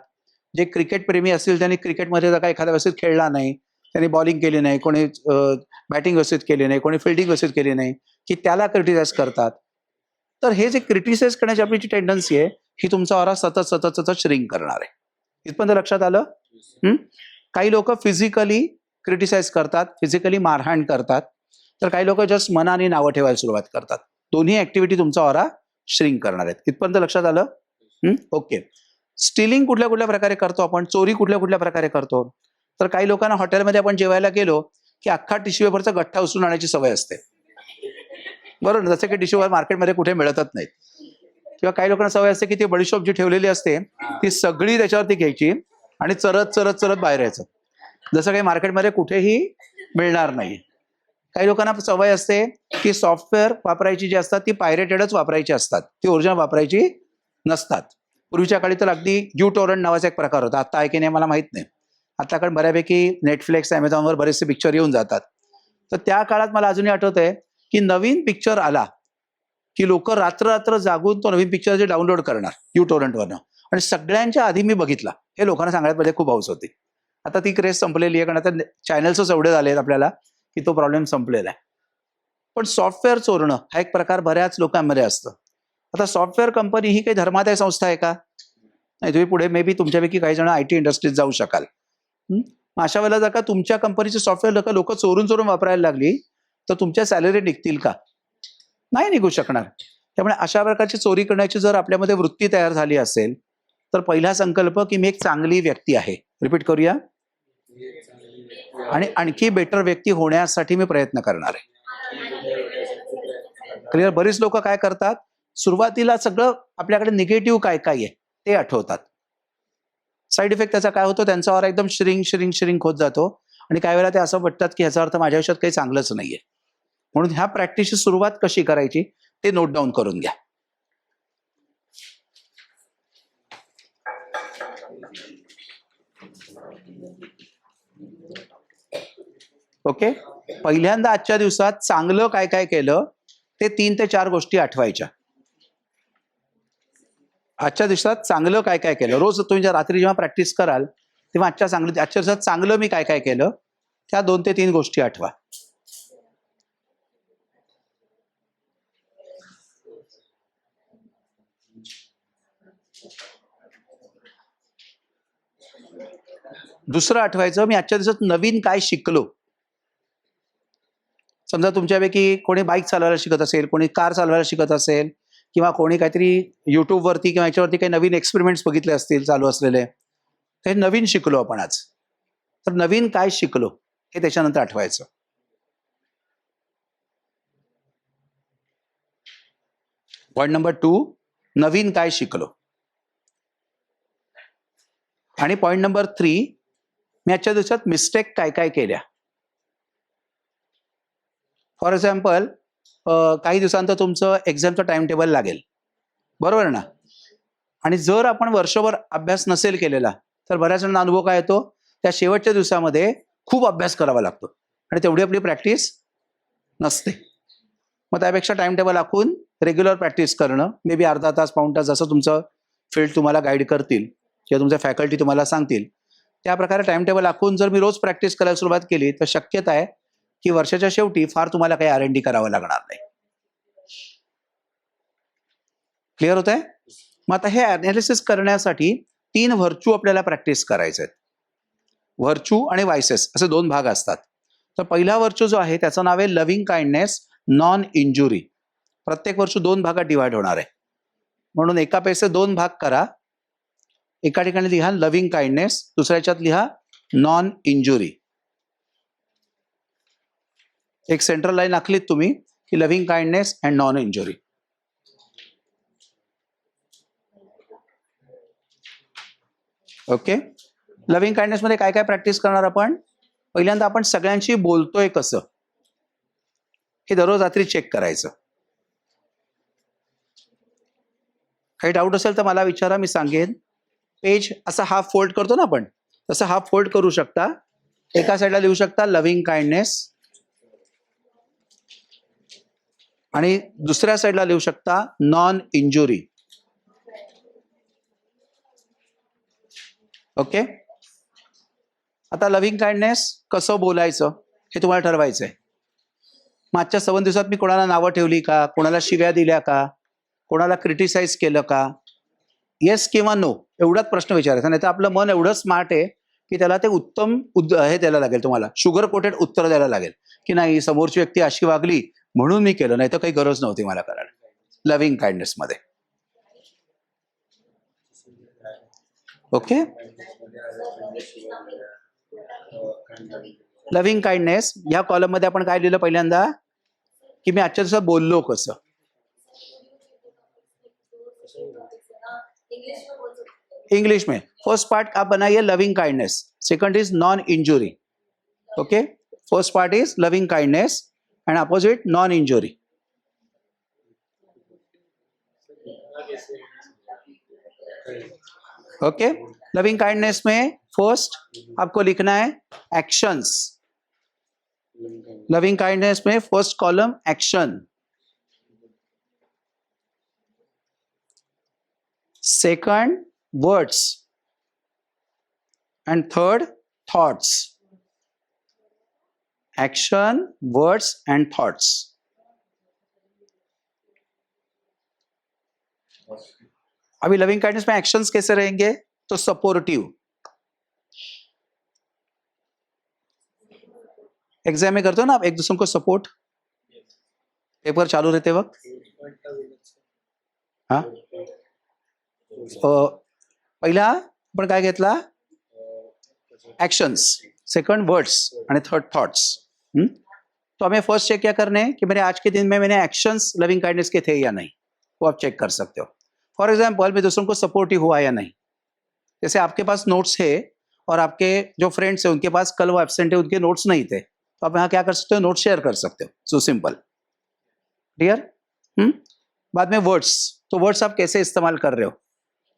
जे क्रिकेट प्रेमी असतील त्यांनी क्रिकेटमध्ये जर काही एखाद्या व्यवस्थित खेळला नाही, त्यांनी बॉलिंग केली नाही, कोणी बॅटिंग व्यवस्थित केली नाही, कोणी फिल्डिंग व्यवस्थित केली नाही की त्याला क्रिटिसाइज करतात. तर हे जे क्रिटिसाइज करण्याची आपली जी टेंडन्सी आहे ही तुमचा ऑरा सतत सतत सतत श्रिंक करणार आहे. इथपर्यंत लक्षात आलं? काही लोक फिजिकली क्रिटिसाइज करतात, फिजिकली मारहाण करतात, तर काही लोक जस्ट मनाने नावं ठेवायला सुरुवात करतात. दोन्ही ऍक्टिव्हिटी तुमचा ऑरा श्रिंक करणार आहेत. इथपर्यंत लक्षात आलं? ओके. स्टिलिंग कुठल्या कुठल्या प्रकारे करतो आपण, चोरी कुठल्या कुठल्या प्रकारे करतो, तर काही लोकांना हॉटेलमध्ये आपण जेवायला गेलो की अख्खा टिश्यू पेपरचा गठ्ठा उचलून आणायची सवय असते, बरोबर, जसं की टिश्यू पेपर मार्केटमध्ये कुठे मिळतच नाहीत. किंवा काही लोकांना सवय असते की ती बडीशॉप जी ठेवलेली असते ती सगळी त्याच्यावरती घ्यायची आणि चरत चरत चरत बाहेर यायचं, जसं काही मार्केटमध्ये कुठेही मिळणार नाही. काही लोकांना सवय असते की सॉफ्टवेअर वापरायची जी असतात ती पायरेटेडच वापरायची असतात, ती ओरिजिनल वापरायची नसतात. पूर्वीच्या काळी तर अगदी U-torrent नावाचा एक प्रकार होता, आता आहे की नाही मला माहित नाही. आता कारण बऱ्यापैकी नेटफ्लिक्स, अमेझॉनवर बरेचसे पिक्चर येऊन जातात. तर त्या काळात मला अजूनही आठवतंय की नवीन पिक्चर आला की लोक रात्र रात्र जागून तो नवीन पिक्चर जे डाउनलोड करणार U-torrentवरनं, आणि सगळ्यांच्या आधी मी बघितला. हे लोकांना सांगण्यात मध्ये खूप हौस होती. आता ती क्रेज संपलेली आहे कारण आता चॅनल्सच एवढे झाले आहेत आपल्याला की तो प्रॉब्लेम संपलेला आहे. पण सॉफ्टवेअर चोरणं हा एक प्रकार बऱ्याच लोकांमध्ये असतं. आता सॉफ्टवेअर कंपनी ही काही धर्मादाय संस्था आहे का? नाही. तुम्ही पुढे मे बी तुमच्यापैकी काही जण IT इंडस्ट्रीत जाऊ शकाल. अशा वेळेला जर का तुमच्या कंपनीचे सॉफ्टवेअर लोक चोरून चोरून वापरायला लागली तर तुमच्या सॅलरी निघतील का? नाही निघू शकणार. त्यामुळे अशा प्रकारची चोरी करण्याची जर आपल्यामध्ये वृत्ती तयार झाली असेल तर पहिला संकल्प की मी एक चांगली व्यक्ती आहे. रिपीट करूया. आणि आणखी बेटर व्यक्ती होण्यासाठी मी प्रयत्न करणार आहे. क्लिअर. बरीच लोक काय करतात, सुरुवातीला सगळं आपल्याकडे निगेटिव्ह काय काय आहे ते आठवतात. साईड इफेक्ट त्याचा काय होतो, त्यांचा ऑरा एकदम श्रिंक होत जातो आणि काही वेळेला ते असं वाटतात की ह्याचा अर्थ माझ्या आयुष्यात काही चांगलंच नाहीये. म्हणून ह्या प्रॅक्टिसची सुरुवात कशी करायची ते नोट डाऊन करून घ्या. ओके. पहिल्यांदा आजच्या दिवसात चांगलं काय काय केलं ते 3 ते 4 गोष्टी आठवायच्या. आजच्या दिवसात चांगलं काय काय केलं. रोज तुम्ही रात्री जेव्हा प्रॅक्टिस कराल तेव्हा आजच्या दिवसात चांगलं मी काय काय केलं त्या 2 ते 3 गोष्टी आठवा. दुसरं आठवायचं मी आजच्या दिवसात नवीन काय शिकलो. समजा तुमच्यापैकी कोणी बाईक चालवायला शिकत असेल, कोणी कार चालवायला शिकत असेल किंवा कोणी काहीतरी युट्यूबवरती किंवा याच्यावरती काही नवीन एक्सपेरिमेंट्स बघितले असतील चालू असलेले, ते नवीन शिकलो आपण आज. तर नवीन काय शिकलो हे त्याच्यानंतर आठवायचं. पॉइंट नंबर 2, नवीन काय शिकलो. आणि पॉइंट नंबर 3, मी आजच्या दिवसात मिस्टेक काय काय केल्या. फॉर एक्झाम्पल काही दिवसांत तुमचं एक्झामचं टाइम टेबल लागेल, बरोबर ना. आणि जर आपण वर्षभर अभ्यास नसेल केलेला तर बऱ्याच जणांना अनुभव काय येतो, त्या शेवटच्या दिवसामध्ये खूप अभ्यास करावा लागतो आणि तेवढी आपली प्रॅक्टिस नसते. मग त्यापेक्षा टाइम टेबल आखून रेग्युलर प्रॅक्टिस करणं, मे बी अर्धा तास पाऊण तास जसं तुमचं फील्ड तुम्हाला गाईड करतील किंवा तुमच्या फॅकल्टी तुम्हाला सांगतील त्या प्रकारे टाइम टेबल आखून जर मी रोज प्रॅक्टिस करायला सुरुवात केली तर शक्यता आहे की वर्षाच्या शेवटी फार तुम्हाला काही R&D करावं लागणार नाही. क्लिअर होत आहे. मग आता हे अनालिसिस करण्यासाठी 3 व्हर्च्यू आपल्याला प्रॅक्टिस करायचे आहेत. व्हर्च्यू आणि वायसेस असे 2 भाग असतात. तर पहिला व्हर्च्यू जो आहे त्याचं नाव आहे लव्हिंग काइंडनेस नॉन इंजुरी. प्रत्येक व्हर्च्यू 2 भागात डिवाइड होणार आहे. म्हणून एकापैकी 2 भाग करा. एका ठिकाणी लिहा लव्हिंग काइंडनेस, दुसऱ्या ह्याच्यात लिहा नॉन इंजुरी. एक सेंट्रल लाईन आखलीत तुम्ही की loving kindness and non injury. Okay. Loving kindness मध्ये काय काय प्रॅक्टिस करणार आपण. पहिल्यांदा आपण सगळ्यांशी बोलतोय कसं हे दररोज रात्री चेक करायचं. काही डाऊट असेल तर मला विचारा, मी सांगेन. पेज असा हाफ फोल्ड करतो ना आपण, तसं हाफ फोल्ड करू शकता. एका साईडला लिहू शकता लव्हिंग काइंडनेस आणि दुसऱ्या साईडला लिहू शकता नॉन इंजुरी. ओके. आता लव्हिंग काइंडनेस कसं बोलायचं हे तुम्हाला ठरवायचंय. मागच्या 7 दिवसात मी कोणाला नावं ठेवली का, कोणाला शिव्या दिल्या का, कोणाला क्रिटिसाइज केलं का, येस किंवा नो एवढाच प्रश्न विचारायचा. नाही तर आपलं मन एवढं स्मार्ट आहे की त्याला ते उत्तम हे द्यायला लागेल, तुम्हाला शुगर कोटेड उत्तर द्यायला लागेल की नाही समोरची व्यक्ती अशी वागली म्हणून मी केलं, नाही तर काही गरज नव्हती मला करायला. लव्हिंग काइंडनेस मध्ये. ओके. लव्हिंग काइंडनेस या कॉलम मध्ये आपण काय लिहिलं पहिल्यांदा की मी आजच्या दिवसात बोललो कसं. इंग्लिश में फर्स्ट पार्ट आप बनाइए loving kindness, second is non injury. Okay. First part is loving kindness end opposite non injury. Okay. Loving kindness में फर्स्ट आपको लिखना है एक्शंस. लविंग काइंडनेस में first column action, second words and third thoughts. Action, words and thoughts. अभी loving kindness में actions कैसे रहेंगे? तो सपोर्टिव, एग्जाम में करते हो ना आप एक दूसरे को सपोर्ट, पेपर चालू रहते वक्त. हा, पहिला आपण काय घेतला? एक्शंस, सेकंड वर्ड्स आणि थर्ड थॉट्स. तो हमें फर्स्ट चेक क्या करने हैं कि मेरे आज के दिन में मैंने एक्शंस लविंग काइंडनेस के थे या नहीं, वो आप चेक कर सकते हो. फॉर एग्जाम्पल मैं दूसरों को सपोर्टिव हुआ या नहीं. जैसे आपके पास नोट्स है और आपके जो फ्रेंड्स है उनके पास कल वो एब्सेंट है, उनके नोट्स नहीं थे, तो आप यहाँ क्या कर सकते हो? नोट्स शेयर कर सकते हो. So simple, clear. बाद में वर्ड्स, तो वर्ड्स आप कैसे इस्तेमाल कर रहे हो?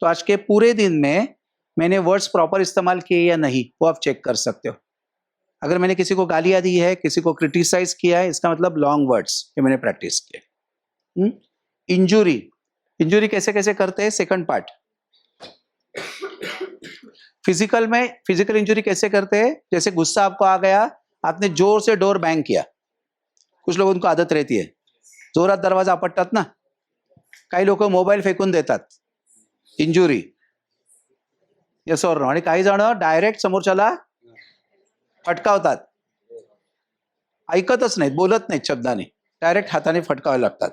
तो आज के पूरे दिन में मैंने वर्ड्स प्रॉपर इस्तेमाल किए या नहीं, वो आप चेक कर सकते हो. अगर मैंने किसी को गालियां दी है, किसी को क्रिटिसाइज किया है, इसका मतलब लॉन्ग वर्ड्स ये मैंने प्रैक्टिस किए. इंजुरी, इंजुरी कैसे कैसे करते हैं? Second part. फिजिकल में फिजिकल इंजुरी कैसे करते हैं? जैसे गुस्सा आपको आ गया, आपने जोर से डोर बैंग किया. कुछ लोगों को आदत रहती है जोरात दरवाजा आपटतात ना, काही लोक मोबाईल फेकून देतात, इंजुरी. Yes or no. आणि काही जण डायरेक्ट समोरच्याला फटकावतात, ऐकतच नाहीत, बोलत नाहीत शब्दाने, डायरेक्ट हाताने फटकावे लागतात.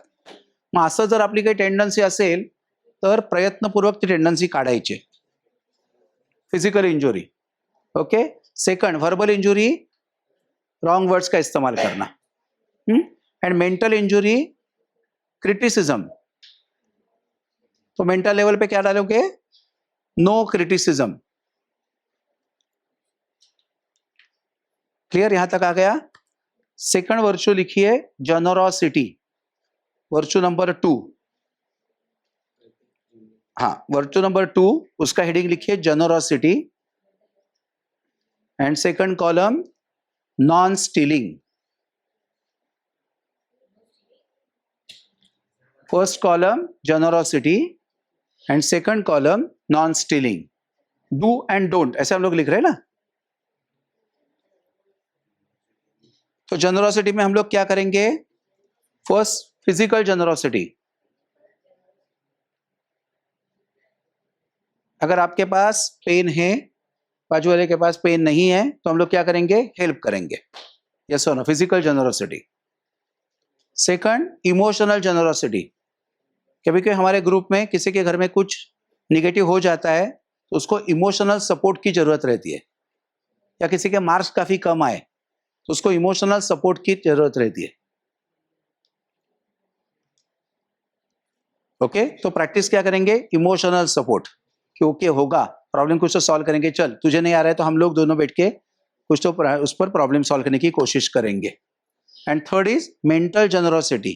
मग असं जर आपली काही टेंडन्सी असेल तर प्रयत्नपूर्वक ती टेंडन्सी काढायची. Physical injury. Okay. Second verbal injury, wrong words का इस्तेमाल करना. And mental injury, criticism. तो मेंटल लेवल पे क्या डालोगे? No criticism. क्लियर, यहां तक आ गया. सेकंड वर्चू लिखिए जनरॉसिटी, वर्चू नंबर 2. हाँ, वर्चू नंबर 2 उसका हेडिंग लिखिए generosity. And second column non stealing. First column generosity and second column non stealing. Do and don't ऐसे हम लोग लिख रहे हैं ना. तो जनरॉसिटी में हम लोग क्या करेंगे? First physical generosity. अगर आपके पास पेन है, बाजू वाले के पास पेन नहीं है, तो हम लोग क्या करेंगे? हेल्प करेंगे. यस और no. Physical generosity. Second emotional generosity. कभी कभी हमारे ग्रुप में किसी के घर में कुछ निगेटिव हो जाता है तो उसको इमोशनल सपोर्ट की जरूरत रहती है, या किसी के मार्क्स काफी कम आए तो उसको इमोशनल सपोर्ट की जरूरत रहती है. ओके. तो प्रैक्टिस क्या करेंगे? Emotional support. कि ओके होगा, प्रॉब्लम कुछ तो सॉल्व करेंगे, चल तुझे नहीं आ रहा है तो हम लोग दोनों बैठ के कुछ तो उस पर प्रॉब्लम सॉल्व करने की कोशिश करेंगे. And third is mental generosity.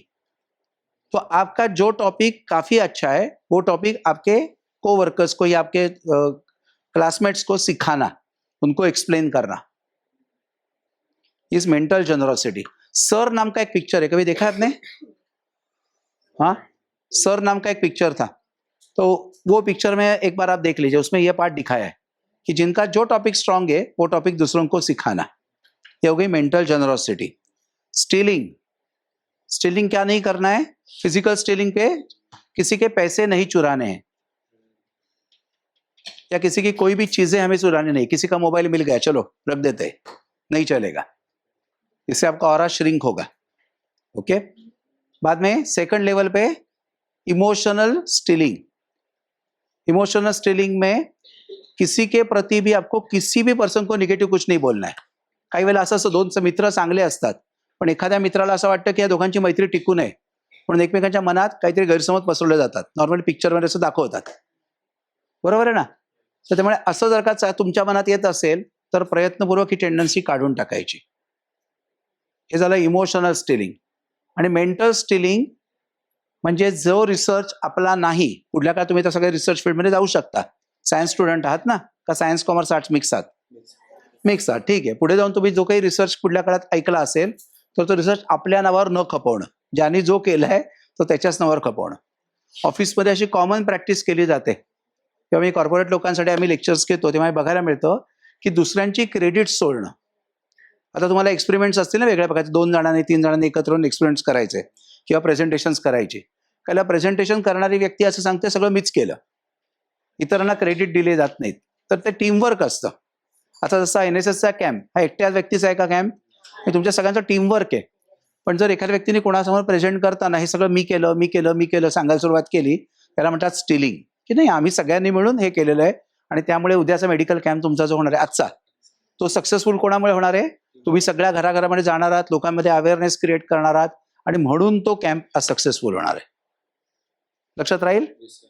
तो आपका जो टॉपिक काफी अच्छा है वो टॉपिक आपके कोवर्कर्स को या आपके क्लासमेट्स को सिखाना, उनको एक्सप्लेन करना, इस मेंटल जनरॉसिटी. सर नाम का एक पिक्चर है, कभी देखा आपने? हाँ, सर नाम का एक पिक्चर था, तो वो पिक्चर में एक बार आप देख लीजिए, उसमें यह पार्ट दिखाया है कि जिनका जो टॉपिक स्ट्रांग है वो टॉपिक दूसरों को सिखाना. ये हो गई मेंटल जनरॉसिटी. स्टीलिंग. स्टीलिंग क्या नहीं करना है? फिजिकल स्टीलिंग पे किसी के पैसे नहीं चुराने हैं, या किसी की कोई भी चीजें हमें चुरानी नहीं. किसी का मोबाइल मिल गया, चलो रख देते, नहीं चलेगा. इससे आपका ऑरा श्रिंक होगा. ओके. बाद में सेकंड लेवल पे इमोशनल स्टीलिंग. इमोशनल स्टीलिंग में किसी के प्रति भी आपको किसी भी पर्सन को निगेटिव्ह कुछ नाही बोलणं आहे. काही वेळेला असं दोन मित्र चांगले असतात, पण एखाद्या मित्राला असं वाटतं की या दोघांची मैत्री टिकू नये म्हणून एकमेकांच्या मनात काहीतरी गैरसमज पसरवले जातात. नॉर्मली पिक्चरमध्ये असं दाखवतात, बरोबर आहे ना. तर त्यामुळे असं जर का तुमच्या मनात येत असेल तर प्रयत्नपूर्वक ही टेंडन्सी काढून टाकायची. हे झालं इमोशनल स्टीलिंग. आणि मेंटल स्टीलिंग म्हणजे जो रिसर्च आपला नाही, कुठल्या का तुम्ही त्या सगळ्या रिसर्च फील्डमध्ये जाऊ शकता. सायन्स स्टुडंट आहात ना, का सायन्स कॉमर्स आर्ट्स मिक्स आहात? मिक्स आहात, ठीक आहे. पुढे जाऊन तुम्ही जो काही रिसर्च पुढल्या काळात ऐकला असेल तर तो रिसर्च आपल्या नावावर न खपवणं, ज्यांनी जो केलाय तो त्याच्याच नावावर खपवणं. ऑफिसमध्ये अशी कॉमन प्रॅक्टिस केली जाते. तेव्हा मी कॉर्पोरेट लोकांसाठी आम्ही लेक्चर्स घेतो तेव्हा बघायला मिळतं की दुसऱ्यांची क्रेडिट सोडणं. आता तुम्हाला एक्सपेरिमेंट्स असतील ना वेगळ्या प्रकारचे, 2 जणांनी 3 जणांनी एकत्र येऊन एक्सपेरिमेंट्स करायचे किंवा प्रेझेंटेशन्स करायचे, त्याला प्रेझेंटेशन करणारी व्यक्ती असं सांगते सगळं मीच केलं, इतरांना क्रेडिट दिले जात नाहीत. तर ते टीमवर्क असतं. आता जसा NSSचा कॅम्प हा एकट्याच व्यक्तीचा आहे का कॅम्प? हे तुमच्या सगळ्यांचं टीमवर्क आहे. पण जर एखाद्या व्यक्तीने कोणासमोर प्रेझेंट करताना हे सगळं मी केलं सांगायला सुरुवात केली, त्याला म्हणतात स्टिलिंग, की नाही आम्ही सगळ्यांनी मिळून हे केलेलं आहे आणि त्यामुळे उद्याचा मेडिकल कॅम्प तुमचा जो होणार आहे आजचा, तो सक्सेसफुल कोणामुळे होणार आहे? तुम्ही सगळ्या घराघरामध्ये जाणार आहात, लोकांमध्ये अवेअरनेस क्रिएट करणार आहात आणि म्हणून तो कॅम्प सक्सेसफुल होणार आहे. लक्षात राहील?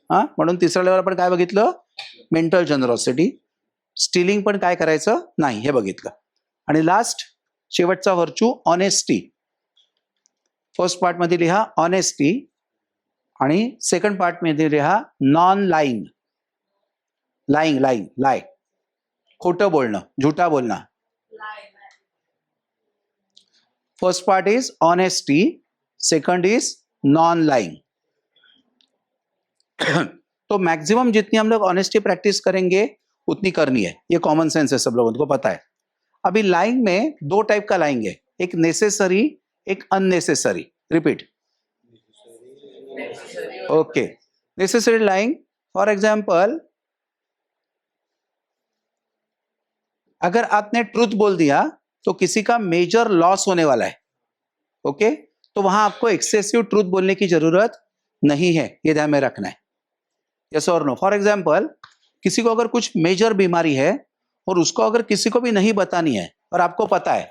म्हणून तिसऱ्या लेवल आपण काय बघितलं? Mental generosity. स्टिलिंग पण काय करायचं नाही हे बघितलं. आणि लास्ट शेवटचा व्हर्च्यू ऑनेस्टी. फर्स्ट पार्ट मध्ये लिहा ऑनेस्टी आणि सेकंड पार्ट मध्ये लिहा नॉन लाईंग. लाय, खोटं बोलणं, झुटा बोलणं. First part is honesty, second is non lying. तो मैक्सिमम जितनी हम लोग ऑनेस्टी प्रैक्टिस करेंगे उतनी करनी है, ये कॉमन सेंस है, सब लोगों को पता है. अभी लाइंग में दो टाइप का लाइंग है, एक नेसेसरी, एक unnecessary. Repeat. Okay. Necessary lying, for example अगर आपने ट्रूथ बोल दिया तो किसी का मेजर लॉस होने वाला है. ओके, तो वहां आपको एक्सेसिव ट्रूथ बोलने की जरूरत नहीं है, ये ध्यान में रखना है. यस और नो. फॉर एग्जाम्पल किसी को अगर कुछ मेजर बीमारी है और उसको अगर किसी को भी नहीं बतानी है और आपको पता है,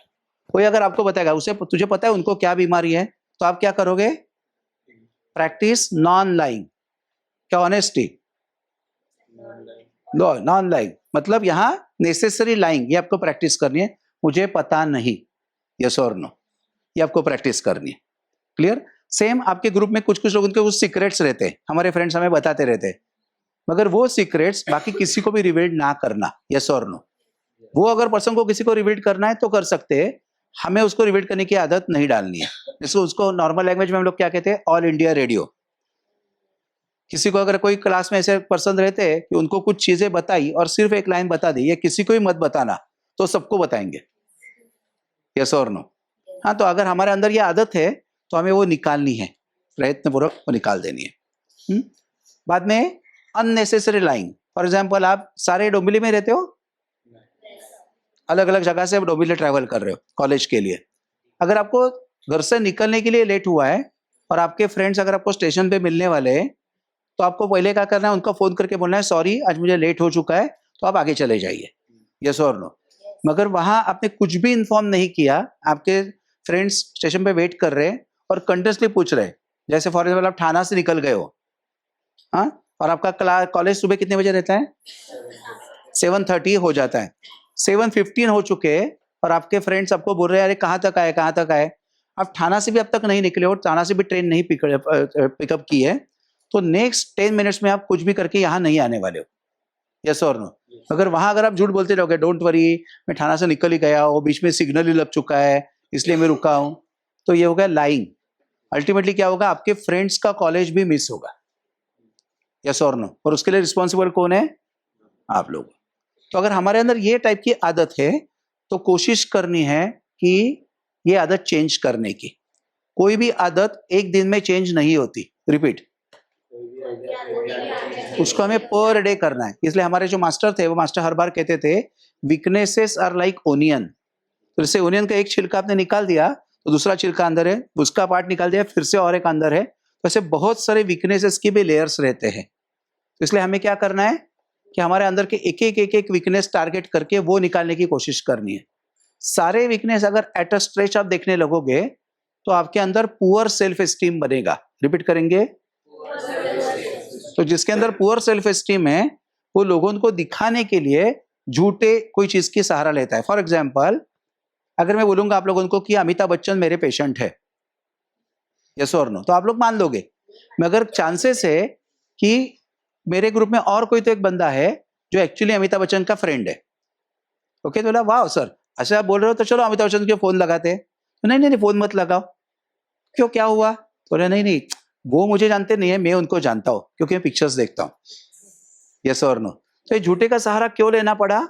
कोई अगर आपको बताएगा, उसे तुझे पता है उनको क्या बीमारी है, तो आप क्या करोगे? Practice non lying. क्या ऑनेस्टी? Non lying. मतलब यहां नेसेसरी लाइंग, ये आपको प्रैक्टिस करनी है. मुझे पता नहीं, यस और नो, ये आपको प्रैक्टिस करनी है. क्लियर? सेम आपके ग्रुप में कुछ कुछ लोगों के कुछ सीक्रेट्स रहते हैं, हमारे फ्रेंड्स हमें बताते रहते हैं, मगर वो सीक्रेट्स बाकी किसी को भी रिवील ना करना. यस और नो. वो अगर पर्सन को किसी को रिवील करना है तो कर सकते हैं, हमें उसको रिवील करने की आदत नहीं डालनी है. जैसे उसको नॉर्मल लैंग्वेज में हम लोग क्या कहते हैं? All India radio. किसी को अगर कोई क्लास में ऐसे पर्सन रहते हैं कि उनको कुछ चीजें बताई और सिर्फ एक लाइन बता दी, ये किसी को ही मत बताना, तो सबको बताएंगे. यस और नो. हाँ, तो अगर हमारे अंदर ये आदत है तो हमें वो निकालनी है, प्रयत्नपूर्वक वो निकाल देनी है. बाद में अननेसेसरी लाइंग. फॉर एग्जाम्पल आप सारे डोंबिवली में रहते हो, अलग अलग जगह से आप डोंबिवली ट्रैवल कर रहे हो कॉलेज के लिए. अगर आपको घर से निकलने के लिए लेट हुआ है और आपके फ्रेंड्स अगर आपको स्टेशन पे मिलने वाले हैं, तो आपको पहले क्या करना है? उनको फोन करके बोलना है सॉरी आज मुझे लेट हो चुका है, तो आप आगे चले जाइए. यस और नो. मगर वहां आपने कुछ भी इन्फॉर्म नहीं किया, आपके फ्रेंड्स स्टेशन पे वेट कर रहे हैं और कंटिन्यूसली पूछ रहे हैं. जैसे फॉर एग्जाम्पल आप ठाणा से निकल गए हो, हाँ, और आपका कॉलेज सुबह कितने बजे रहता है? 7:30 हो जाता है. 7:15 हो चुके हैं और आपके फ्रेंड्स आपको बोल रहे हैं अरे कहाँ तक आए. आप ठाणा से भी अब तक नहीं निकले हो, ठाणा से भी ट्रेन नहीं पिकअप की है, तो नेक्स्ट 10 मिनट्स में आप कुछ भी करके यहाँ नहीं आने वाले हो. यस और नो. अगर आप झूठ बोलते रहोगे, डोंट वरी मैं ठाणा से निकल ही गया हूँ, बीच में सिग्नल ही लग चुका है इसलिए मैं रुका हूँ, तो ये होगा लाइंग. अल्टीमेटली क्या होगा? आपके फ्रेंड्स का कॉलेज भी मिस होगा. यस और नो. और उसके लिए रिस्पॉन्सिबल कौन है? आप लोग. तो अगर हमारे अंदर ये टाइप की आदत है तो कोशिश करनी है कि ये आदत चेंज करने की. कोई भी आदत एक दिन में चेंज नहीं होती. रिपीट. उसको हमें पर डे करना है. इसलिए हमारे जो मास्टर थे, वो मास्टर हर बार कहते थे वीकनेसेस आर लाइक ओनियन. तो जैसे ओनियन का एक छिलका आपने निकाल दिया तो दूसरा छिलका अंदर है, उसका पार्ट निकाल दिया फिर से और एक अंदर है, तो ऐसे बहुत सारे वीकनेसेस की भी लेयर्स रहते हैं. तो इसलिए हमें क्या करना है कि हमारे अंदर के एक वीकनेस टारगेट करके वो निकालने की कोशिश करनी है. सारे वीकनेस अगर एट अ स्ट्रेच आप देखने लगोगे तो आपके अंदर पुअर सेल्फ एस्टीम बनेगा. रिपीट करेंगे. तो जिसके अंदर पुअर सेल्फ एस्टीम है वो लोगों को दिखाने के लिए झूठे कोई चीज की सहारा लेता है. फॉर एग्जाम्पल अगर मैं बोलूंगा आप लोगों को कि अमिताभ बच्चन मेरे पेशेंट है, यस और नो, तो आप लोग मान लोगे. मगर चांसेस है कि मेरे ग्रुप में और कोई तो एक बंदा है जो एक्चुअली अमिताभ बच्चन का फ्रेंड है. ओके, तो बोला वाह सर अच्छा आप बोल रहे हो तो चलो अमिताभ बच्चन को फोन लगाते हैं. तो नहीं फोन मत लगाओ. क्यों, क्या हुआ? तो बोले नहीं वो मुझे जानते नहीं है, मैं उनको जानता हूं क्योंकि मैं पिक्चर्स देखता हूं. यस और नो. तो ये झूठे का सहारा क्यों लेना पड़ा?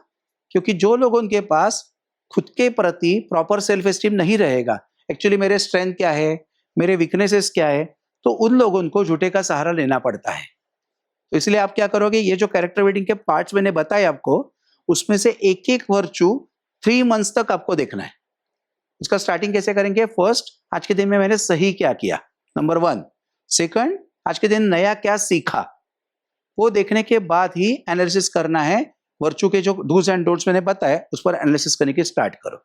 क्योंकि जो लोगों के पास खुद के प्रति प्रॉपर सेल्फ एस्टीम नहीं रहेगा, एक्चुअली मेरे स्ट्रेंथ क्या है, मेरे वीकनेसेस क्या है, तो उन लोगों को झूठे का सहारा लेना पड़ता है। तो इसलिए आप क्या करोगे, ये जो कैरेक्टर बिल्डिंग के पार्ट्स मैंने बताए आपको, उसमें से एक एक वर्चू 3 मंथ्स तक आपको देखना है। उसका स्टार्टिंग कैसे करेंगे? फर्स्ट, आज के दिन में मैंने सही क्या किया, नंबर 1। सेकंड, आज के दिन नया क्या सीखा, वो देखने के बाद ही एनालिसिस करना है। वर्चू के जो डूज एंड डोंट्स मैंने बताया उस पर एनालिसिस करने की स्टार्ट करो।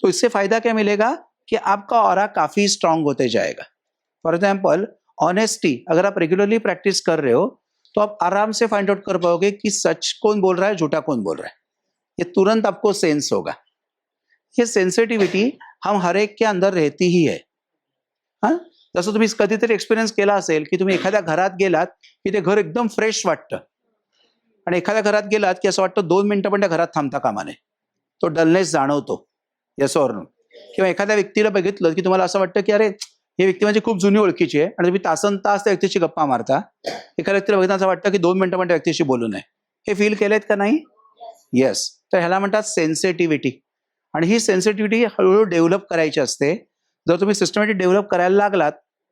तो इससे फायदा क्या मिलेगा कि आपका ऑरा काफी स्ट्रांग होते जाएगा। फॉर एग्जाम्पल, ऑनेस्टी अगर आप रेगुलरली प्रैक्टिस कर रहे हो तो आप आराम से फाइंड आउट कर पाओगे कि सच कौन बोल रहा है, झूठा कौन बोल रहा है। ये तुरंत आपको सेंस होगा। ये सेन्सिटिव्हिटी हम हर एक के अंदर रहती ही आहे. हां, जसं तुम्ही कधीतरी एक्सपिरियन्स केला असेल की तुम्ही एखाद्या घरात गेलात की ते घर एकदम फ्रेश वाटतं आणि एखाद्या घरात गेलात की असं वाटतं 2 मिनिटं पण त्या घरात थांबता कामा नये. तो डलनेस जाणवतो. Yes or no? किंवा एखाद्या व्यक्तीला बघितलं की तुम्हाला असं वाटतं की अरे ही व्यक्ती माझी खूप जुनी ओळखीची आहे आणि तुम्ही तासनतास त्या व्यक्तीशी गप्पा मारता. एखाद्या व्यक्तीला बघितलं असं वाटतं की 2 मिनिटं पण त्या व्यक्तीशी बोलू नये. हे फील केलेत का नाही? येस. तर ह्याला म्हणतात सेन्सिटिव्हिटी. आणि ही सेन्सिटिव्हिटी हळूहळू डेव्हलप करायची असते. जर तुम्ही सिस्टमॅटिक डेव्हलप करायला लागलात,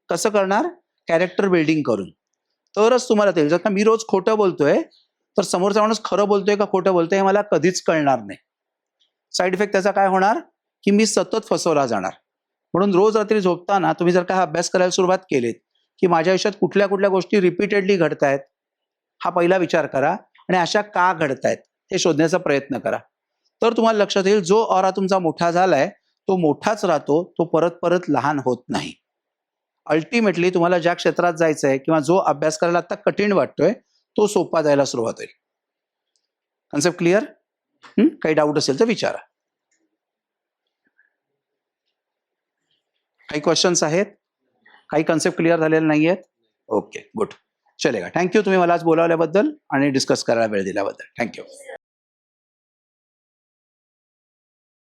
कसं करणार? कॅरेक्टर बिल्डिंग करून. तरच तुम्हाला ते, जर का मी रोज खोटं बोलतोय तर समोरचा माणूस खरं बोलतोय का खोटं बोलतोय हे मला कधीच कळणार नाही. साईड इफेक्ट त्याचा काय होणार की मी सतत फसवला जाणार. म्हणून रोज रात्री झोपताना तुम्ही जर का हा अभ्यास करायला सुरुवात केलीत की माझ्या आयुष्यात कुठल्या कुठल्या गोष्टी रिपीटेडली घडतायत, हा पहिला विचार करा आणि अशा का घडतायत हे शोधण्याचा प्रयत्न करा. तर तुम्हाला लक्षात येईल जो ऑरा तुमचा मोठा झालाय तो मोठाच राहतो, तो परत परत लहान होत नाही. अल्टिमेटली तुम्हाला ज्या क्षेत्रात जायचंय किंवा जो अभ्यास करायला आता कठीण वाटतोय तो सोपा जायला सुरुवात होईल. Concept clear? काही डाऊट असेल तर विचारा. काही क्वेश्चन्स आहेत? काही कन्सेप्ट क्लिअर झालेले नाहीयेत? ओके, गुड, चलेगा. थँक्यू तुम्ही मला आज बोलावल्याबद्दल आणि डिस्कस करायला वेळ दिल्याबद्दल. थँक्यू.